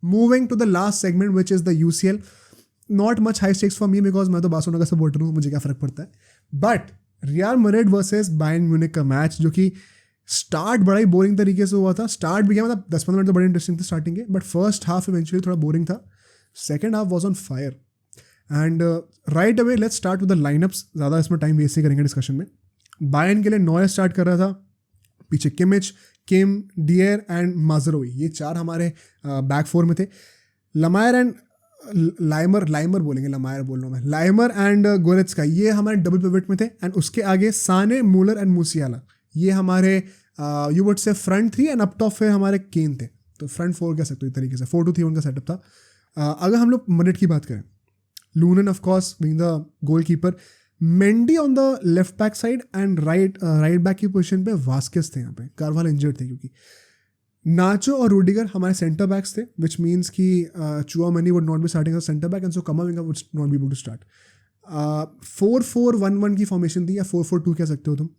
Moving to the last segment which is the UCL. Not much high stakes for me because मैं तो Barcelona का supporter हूँ, मुझे क्या फ़र्क पड़ता है. But real Madrid versus Bayern Munich का मैच, जो कि स्टार्ट बड़ा ही बोरिंग तरीके से हुआ था. स्टार्ट भी गया, मतलब 10-15 मिनट तो बड़े इंटरेस्टिंग थे स्टार्टिंग के, बट फर्स्ट हाफ इवेंचुअली थोड़ा बोरिंग था. Second half was on fire. And right away let's start with the line-ups. ज़्यादा इसमें टाइम वेस्ट नहीं करेंगे डिस्कशन में. बायर्न के लिए नॉयर स्टार्ट कर रहा था, पीछे किमिच, किम, डियर एंड माजरोवी, ये 4 हमारे बैक 4 में थे. लमायर एंड लाइमर बोलेंगे, लमायर बोल रहा हूँ मैं, लाइमर एंड गोरेत्स्का, ये हमारे डबल पिवट में थे. एंड उसके आगे साने, मूलर एंड मूसियाला, ये हमारे you would say front 3 and up top फिर हमारे केन थे. तो फ्रंट 4 कह सकते हो एक तरीके से, 4-2-3 उनका सेटअप था. अगर हम लोग मैड्रिड की बात करें, Lunin of course being the goalkeeper, Mendy on the left back side and right back की पोजीशन पे वास्केस थे. यहाँ पे कारवाल इंजर्ड थे क्योंकि. नाचो और रूडिगर हमारे सेंटर बैक्स थे, विच मीन्स कि Tchouameni would not be starting as centre back and so Camavinga would not be able to start. 4-4-1-1 की फॉर्मेशन थी, या 4-4-2 कह सकते हो तुम.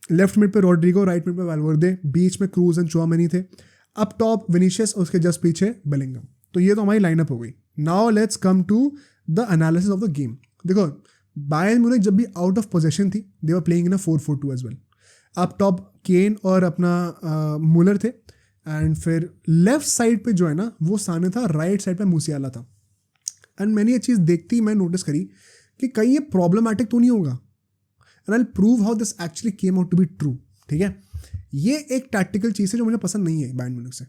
लेफ्ट मिड पे रॉड्रिगो, राइट मिड पे वाल्वर्दे, बीच में क्रूज एंड चुआमेनी थे. अप टॉप विनीशियस, उसके जस्ट पीछे बेलिंगम. तो ये तो हमारी लाइनअप हो गई. Now let's come to the analysis of the game. देखो, बायर्न म्यूनिख जब भी आउट ऑफ पोजेशन थी, they were playing in a 4-4-2 as well. Up top Kane और अपना मूलर थे. एंड फिर लेफ्ट साइड पे जो है ना वो साने था, राइट साइड पे मूसियाला था. एंड मैंने ये चीज़ देखती ही मैं नोटिस करी कि कहीं ये प्रॉब्लमैटिक तो नहीं होगा. And I prove how this actually came out to be true. ठीक है, ये एक टैक्टिकल चीज़ है जो मुझे पसंद नहीं है बायर्न म्यूनिख से.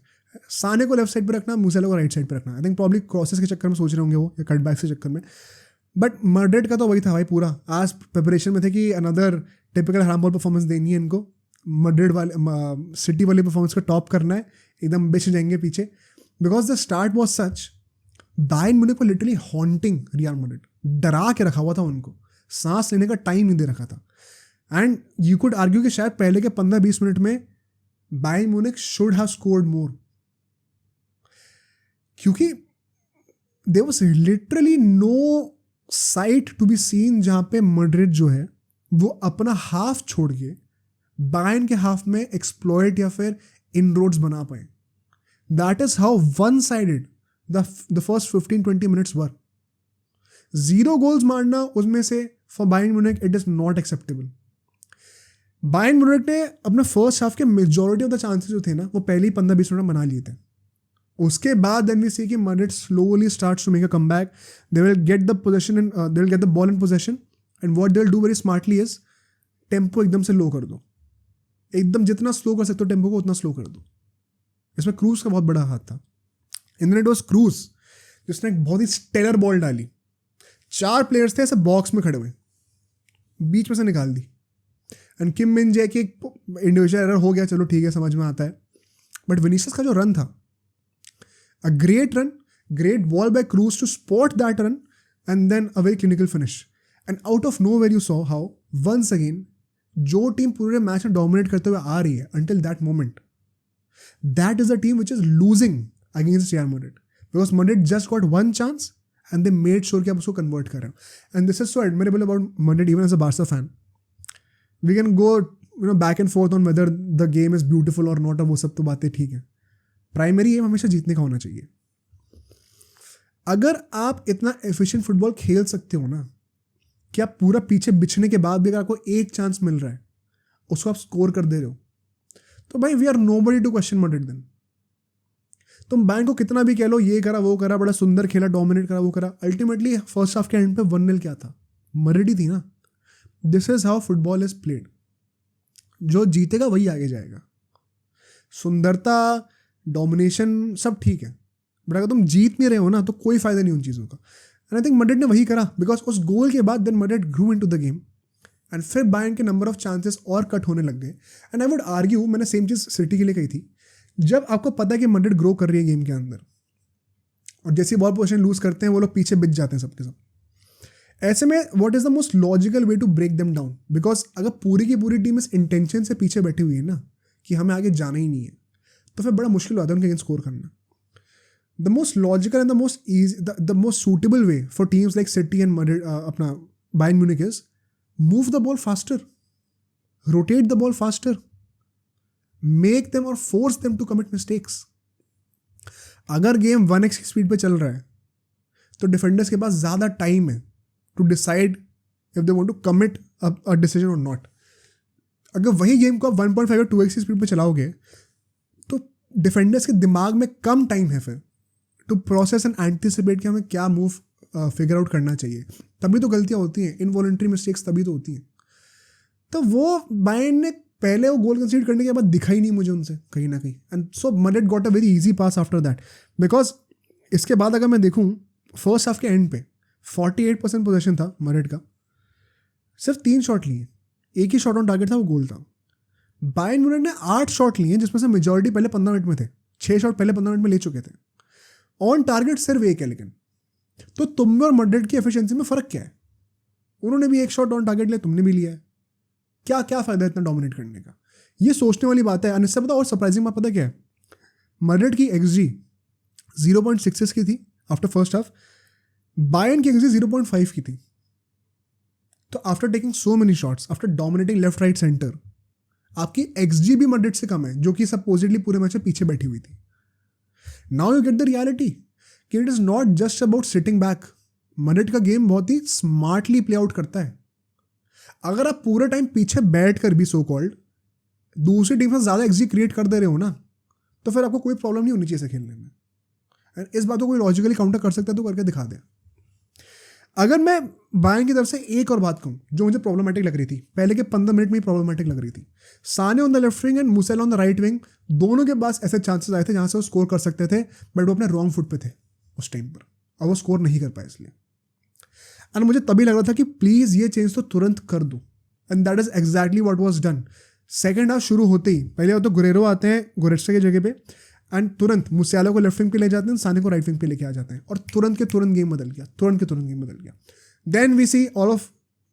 साने को लेफ्ट साइड पे रखना, मूसियाला को राइट साइड पे रखना. आई थिंक प्रॉब्ली क्रॉसेस के चक्कर में सोच रहे होंगे वो, या कटबैक के चक्कर में. बट मैड्रिड का तो वही था भाई पूरा. आज प्रिपरेशन में थे कि अनदर टिपिकल हराम बॉल परफॉर्मेंस देनी है इनको. मैड्रिड वाले सिटी वाली परफॉर्मेंस को टॉप करना है, एकदम बेच जाएंगे पीछे. Because the start was such, Bayern Munich को लिटरली हॉन्टिंग रियल मैड्रिड, डरा के रखा हुआ था उनको, सांस लेने का टाइम नहीं दे रखा था. एंड यू कुड आर्ग्यू कि शायद पहले के 15-20 मिनट में Bayern Munich should have scored more, क्योंकि there was literally no sight to be seen जहां पे मैड्रिड जो है वो अपना हाफ छोड़ के बायर्न के हाफ में एक्सप्लॉइट या फिर इनरोड्स बना पाए. That is how one sided the first 15-20 minutes were. 0 goals मारना उसमें से for Bayern Munich it is not acceptable. Bayern Munich ने अपने फर्स्ट हाफ के मेजॉरिटी ऑफ द चांसेस जो थे ना वो पहले ही 15-20 मिनट में बना लिए थे. उसके बाद देन वी सी कि Madrid slowly starts to make a comeback. They will get the position and they will get the ball in position, and what they will do very smartly is tempo एकदम से लो कर दो. एकदम जितना slow कर सकते हो टेम्पो को उतना स्लो कर दो. इसमें क्रूज का बहुत बड़ा हाथ था. इन इट वाज क्रूज जिसने एक बहुत ही स्टेलर बॉल डाली. 4 प्लेयर्स थे ऐसे बॉक्स में खड़े हुए, बीच में से निकाल दी. एंड किम मिन जे की इंडिविजुअल एरर हो गया, चलो ठीक है, समझ में आता है. बट विनीसियस का जो रन था, a great run, great ball by Cruz to spot that run, and then a very clinical finish. And out of nowhere you saw how once again जो टीम पूरे मैच में dominate करते हुए आ रही है until that moment, that is a team which is losing against Real Madrid, because Madrid just got one chance and they made sure कि आप उसको convert कर रहे हो. And this is so admirable about Madrid even as a Barca fan. We can go back and forth on whether the game is beautiful or not, वो सब तो बातें ठीक है. प्राइमरी एम हमेशा जीतने का होना चाहिए. अगर आप इतना एफिशिएंट फुटबॉल खेल सकते हो ना कि आप पूरा पीछे बिछने के बाद भी अगर आपको एक चांस मिल रहा है उसको आप स्कोर कर दे रहे हो, तो भाई we are nobody to question Madrid. Then तुम बायर्न को कितना भी कह लो ये करा वो करा, बड़ा सुंदर खेला, डोमिनेट करा वो करा, अल्टीमेटली फर्स्ट हाफ के एंड पे 1-0 क्या था, मैड्रिड ही थी ना. This is how football is played. जो जीतेगा वही आगे जाएगा. सुंदरता, डोमिनेशन सब ठीक है, बट अगर तुम जीत नहीं रहे हो ना तो कोई फायदा नहीं उन चीज़ों का. एंड आई थिंक मैड्रिड ने वही करा, बिकॉज उस गोल के बाद then Madrid grew into the game, and फिर बायर्न के नंबर ऑफ चांसेस और कट होने लग गए. एंड आई वुड आर्ग्यू, मैंने सेम चीज़ सिटी के लिए कही थी, जब आपको पता है कि मैड्रिड ग्रो कर रही है गेम के अंदर और जैसे बॉल पोजीशन लूज करते हैं वो लोग पीछे बिछ जाते हैं सबके सब. ऐसे में what is the most logical way to break them down, because अगर पूरी की पूरी टीम इस इंटेंशन से पीछे बैठी हुई है ना कि हमें आगे जाना ही नहीं है, तो फिर बड़ा मुश्किल होता है उनके अगेंस्ट स्कोर करना. The most logical and the most easy, the most suitable way for teams like City and Madrid, अपना Bayern Munich is move the ball faster, rotate the ball faster, make them और force them to commit mistakes. अगर game 1x की speed पे चल रहा है तो defenders के पास ज़्यादा टाइम है to decide if they want to commit a decision और नॉट. अगर वही गेम को आप 1.5 या 2x की स्पीड पे चलाओगे तो डिफेंडर्स के दिमाग में कम टाइम है फिर टू प्रोसेस एंड एंटिसिपेट कि हमें क्या मूव फिगर आउट करना चाहिए. तभी तो गलतियाँ होती हैं, इनवॉलंटरी मिस्टेक्स तभी तो होती हैं. तो वो बायर्न ने पहले वो गोल कंसीड करने के बाद दिखा ही नहीं मुझे उनसे कहीं ना कहीं. And so Madrid got a very easy pass after that. Because इसके बाद अगर मैं देखूँ फर्स्ट हाफ के एंड पे 48% पोजीशन था मैड्रिड का, सिर्फ 3 शॉट लिए, एक ही शॉट ऑन टारगेट था, वो गोल था. बायर्न म्यूनिख ने 8 शॉट लिए जिसमें से मेजॉरिटी पहले 15 मिनट में थे. 6 शॉट पहले 15 मिनट में ले चुके थे. ऑन टारगेट सिर्फ एक है. लेकिन तो तुम में और मैड्रिड की एफिशिएंसी में फ़र्क क्या है? उन्होंने भी एक शॉट ऑन टारगेट लिया, तुमने भी लिया है. क्या क्या फ़ायदा है इतना डोमिनेट करने का? ये सोचने वाली बात है. इससे पता और सरप्राइजिंग बात पता क्या है? मैड्रिड की XG 0.66 की थी आफ्टर फर्स्ट हाफ, बायर्न की XG 0.5 की थी. तो after taking so many shots, after dominating left right centre, आपकी XG भी मैड्रिड से कम है, जो कि सपोजिटली पूरे मैच में पीछे बैठी हुई थी. Now you get the reality कि it is not just about sitting back. Madrid का गेम बहुत ही स्मार्टली प्ले आउट करता है. अगर आप पूरे टाइम पीछे बैठ कर भी सो कॉल्ड दूसरी टीम से ज़्यादा XG क्रिएट कर दे रहे हो ना, तो फिर आपको कोई प्रॉब्लम नहीं होनी चाहिए खेलने में. एंड इस बात को कोई लॉजिकली काउंटर कर सकता है तो करके दिखा दे. अगर मैं बायर्न की तरफ से एक और बात कहूँ जो मुझे प्रॉब्लमेटिक लग रही थी, पहले के 15 मिनट में ही प्रॉब्लमेटिक लग रही थी. Sane on the left wing and Musiala on the right wing, दोनों के पास ऐसे चांसेस आए थे जहाँ से वो स्कोर कर सकते थे, बट वो अपने रॉन्ग फुट पे थे उस टाइम पर और वो स्कोर नहीं कर पाए. इसलिए एंड मुझे तभी लग रहा था कि प्लीज़ ये चेंज तो तुरंत कर दो. And that is exactly what was done. Second half शुरू होते ही पहले तो गुरेरो आते हैं गोरेट्सा की जगह पे एंड तुरंत मुसियाला को लेफ्ट विंग पे ले जाते हैं, साने को राइट विंग पे लेके आ जाते हैं और तुरंत के तुरंत गेम बदल गया. Then we see all of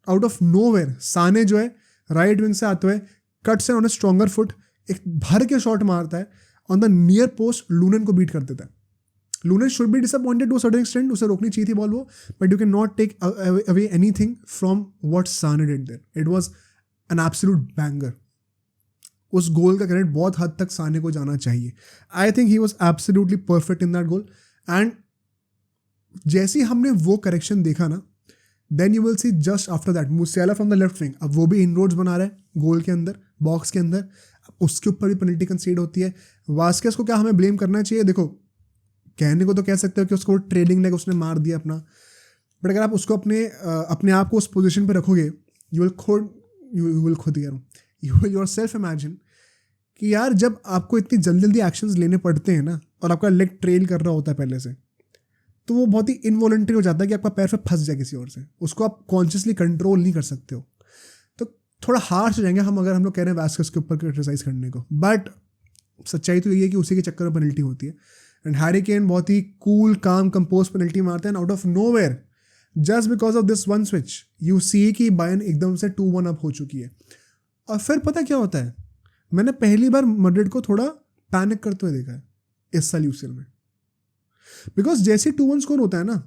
out of nowhere Sane जो है राइट विंग से आते हुए cuts on a stronger foot, एक भर के शॉट मारता है on the near post, Lunin को बीट कर देता है. Lunin should be disappointed to a certain extent, उसे रोकनी चाहिए थी बॉल वो, but you can not take away anything from what Sane did there. It was an absolute banger. उस गोल का क्रेडिट बहुत हद तक साने को जाना चाहिए. I think he was absolutely perfect in that goal. And जैसे ही हमने वो करेक्शन देखा ना, then you will see just after that Musiala from the left wing, अब वो भी इनरोड्स बना रहा है गोल के अंदर, बॉक्स के अंदर. उसके ऊपर भी पेनल्टी कंसीड होती है. वास्केस को क्या हमें ब्लेम करना चाहिए? देखो, कहने को तो कह सकते हो कि उसको ट्रेलिंग लेग उसने मार दिया अपना, बट अगर आप उसको अपने आप को उस पोजिशन पर रखोगे, यू विल योरसेल्फ इमेजिन कि यार जब आपको इतनी जल्दी एक्शंस लेने पड़ते हैं ना और आपका लेग ट्रेल कर रहा होता है पहले से, तो वो बहुत ही इनवॉलंटरी हो जाता है कि आपका पैर फिर फंस जाए किसी और से, उसको आप कॉन्शियसली कंट्रोल नहीं कर सकते हो. तो थोड़ा हार्श हो जाएंगे अगर हम लोग कह रहे हैं वास्केस के ऊपर क्रिटिसाइज करने को, बट सच्चाई तो यही है कि उसी के चक्कर में पेनल्टी होती है. एंड हैरी केन बहुत ही कूल काम कंपोज पेनल्टी मारते हैं out of nowhere, just because of this one switch you see कि बायर्न एकदम से 2-1 अप हो चुकी है. और फिर पता क्या होता है, मैंने पहली बार मैड्रिड को थोड़ा पैनिक करते हुए देखा है इस साल यूसीएल में. बिकॉज जैसे 2-1 स्कोर होता है ना,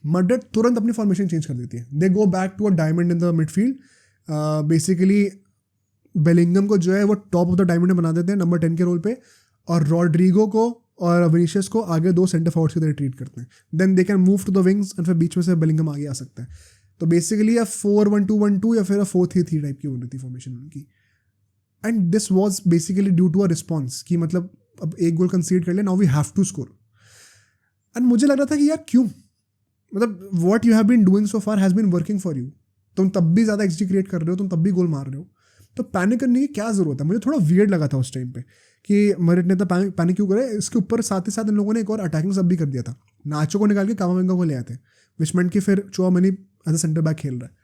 मैड्रिड तुरंत अपनी फॉर्मेशन चेंज कर देती है. They go back to a diamond in the midfield. Basically Bellingham को जो है वो टॉप ऑफ द डायमंड बना देते हैं नंबर 10 के रोल पे, और रॉड्रिगो को और विनीशियस को आगे 2 सेंटर फॉरवर्ड्स की तरह ट्रीट करते हैं. Then they can move to the wings and फिर बीच में से बेलिंगम आगे आ सकता है. तो बेसिकली 4-1-2-1-2 या फिर 4-3-3 टाइप की हो रही थी फॉर्मेशन उनकी. And this was basically due to a response कि मतलब अब एक गोल कंसीड कर लिया, now we have to score. And मुझे लग रहा था कि यार क्यों, मतलब what you have been doing so far has been working for you. तुम तब भी ज़्यादा XG क्रिएट कर रहे हो, तुम तब भी गोल मार रहे हो, तो पैनिक करने की क्या ज़रूरत है? मुझे थोड़ा वियर्ड लगा था उस टाइम पे कि मैड्रिड ने तो पैनिक क्यों करे. इसके ऊपर साथ ही साथ इन लोगों ने एक और अटैकिंग सब भी कर दिया था. नाचो को निकाल के कामाविंगा को ले आते, विच मेंट कि फिर Chouameni as a centre back खेल रहा है.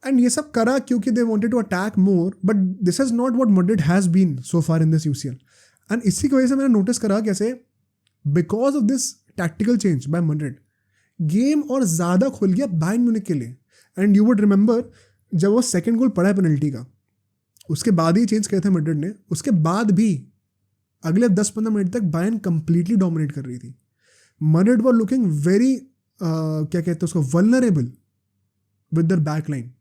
एंड ये सब करा क्योंकि they wanted to attack more, but this is not what Madrid has been so far in this UCL. And इसी की वजह से मैंने नोटिस करा कैसे because of this tactical change by Madrid, game और ज़्यादा खुल गया बायर्न म्यूनिख के लिए. एंड यू वुड रिमेंबर जब वो सेकेंड गोल पड़ा है पेनल्टी का, उसके बाद ही चेंज किए थे मैड्रिड ने. उसके बाद भी अगले 10-15 मिनट तक बायर्न कंप्लीटली डोमिनेट कर रही थी. मैड्रिड वर लुकिंग वेरी क्या कहते हैं उसको, vulnerable with their back line.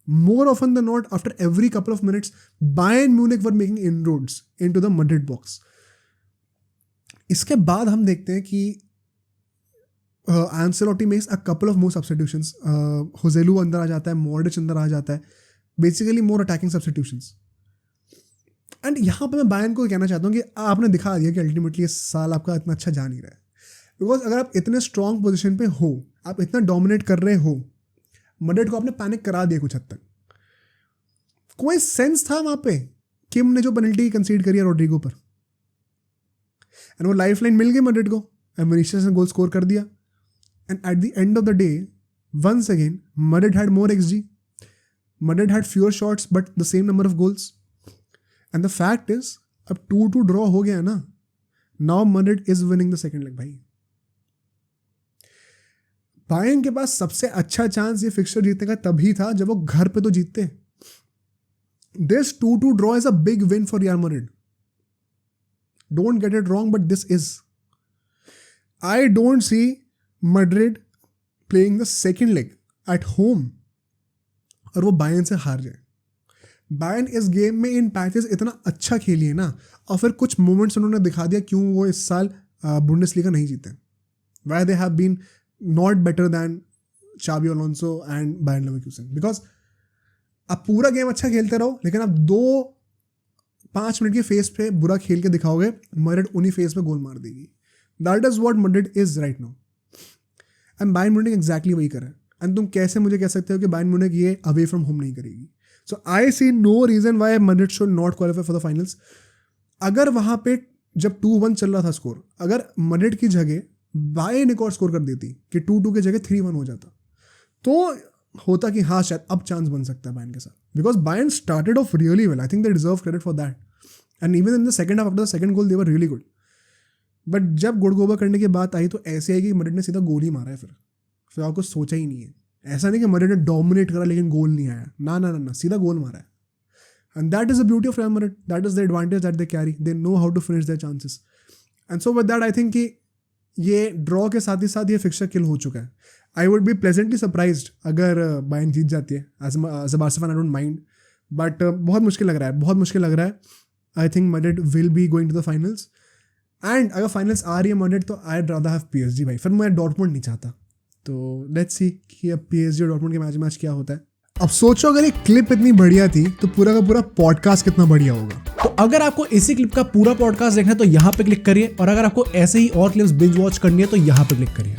More often than not, after every couple of minutes, Bayern Munich were making inroads into the Madrid box. इसके बाद हम देखते हैं कि Ancelotti makes a couple of more substitutions. होजेलू अंदर आ जाता है, मॉड्रिच अंदर आ जाता है, basically more attacking substitutions. And यहाँ पे मैं बायर्न को कहना चाहता हूँ कि आपने दिखा दिया कि अल्टीमेटली इस साल आपका इतना अच्छा जा नहीं रहा है. बिकॉज अगर आप इतने स्ट्रॉन्ग पोजिशन पे हो, आप इतना डोमिनेट कर रहे हो, मैड्रिड को आपने पैनिक करा दिया कुछ हद तक. कोई सेंस था वहाँ पे? किम ने जो पेनल्टी कंसीड करी है रोड्रिगो पर, एंड वो लाइफ लाइन मिल गई मैड्रिड को, एंड विनीसियस ने गोल स्कोर कर दिया. And at the end of the day, once again Madrid had more XG, Madrid had fewer shots but the same number of goals. And the fact is अब 2-2 draw हो गया ना. Now Madrid is winning the second leg. भाई Bayern के पास सबसे अच्छा chance ये फिक्सचर जीतने का तभी था जब वो घर पे तो जीतते. This 2-2 draw is a big win for real Madrid. Don't get it wrong, but this is. I don't see Madrid playing the second leg at home और वो बायर्न से हार जाए. बायर्न इस गेम में इन पैचेस इतना अच्छा खेली है ना, और फिर कुछ मोमेंट्स उन्होंने दिखा दिया क्यों वो इस साल बुंडेसलीगा नहीं जीते. Why they have been not better than Xabi Alonso and Bayer Leverkusen. Because आप पूरा गेम अच्छा खेलते रहो, लेकिन आप 2-5 मिनट के फेस पे बुरा खेल के दिखाओगे, मैड्रिड उन्हीं फेस पे गोल मार देगी. That is what Madrid is right now. And Bayern Munich exactly वही करा है. एंड तुम कैसे मुझे कह सकते हो कि बायर्न म्यूनिख ये अवे फ्रॉम होम नहीं करेगी? So I see no reason why Madrid should not qualify for the finals. अगर वहाँ पे जब 2-1 चल रहा था स्कोर, अगर मैड्रिड की जगह बायर्न एक और स्कोर कर देती कि 2-2 की जगह 3-1 हो जाता, तो होता कि हाँ शायद अब चांस बन सकता है बायर्न के साथ. Because Bayern started off really well. I think they deserve credit for that. And even in the second half after the second goal they were really good. But जब गुड ओवर करने की बात आई तो ऐसे आई कि Madrid ने सीधा गोल ही मारा है. फिर आपको सोचा ही नहीं है. ऐसा नहीं कि मैड्रिड ने डोमिनेट करा लेकिन गोल नहीं आया. ना, सीधा गोल मारा है. And that is the beauty of Real Madrid. That is the advantage that they carry. They know how to finish their chances. And so with that I think कि ये ड्रॉ के साथ ही साथ ये फिक्सचर किल हो चुका है. I would be pleasantly surprised अगर बायर्न जीत जाती है. As a Barca fan I don't mind, but बहुत मुश्किल लग रहा है. I think Madrid will be going to the finals. And अगर फाइनल्स आ रही है मैड्रिड तो आई रादर हैव PSG. भाई फिर मैं डॉर्टमुंड नहीं चाहता. तो लेट्स सी कि अब PSG और डॉर्टमुंड के मैच क्या होता है. अब सोचो अगर ये क्लिप इतनी बढ़िया थी तो पूरा का पूरा पॉडकास्ट कितना बढ़िया होगा. तो अगर आपको इसी क्लिप का पूरा पॉडकास्ट देखना है तो यहाँ पे क्लिक करिए, और अगर आपको ऐसे ही और क्लिप्स बिंज वॉच करनी है तो यहाँ पे क्लिक करिए.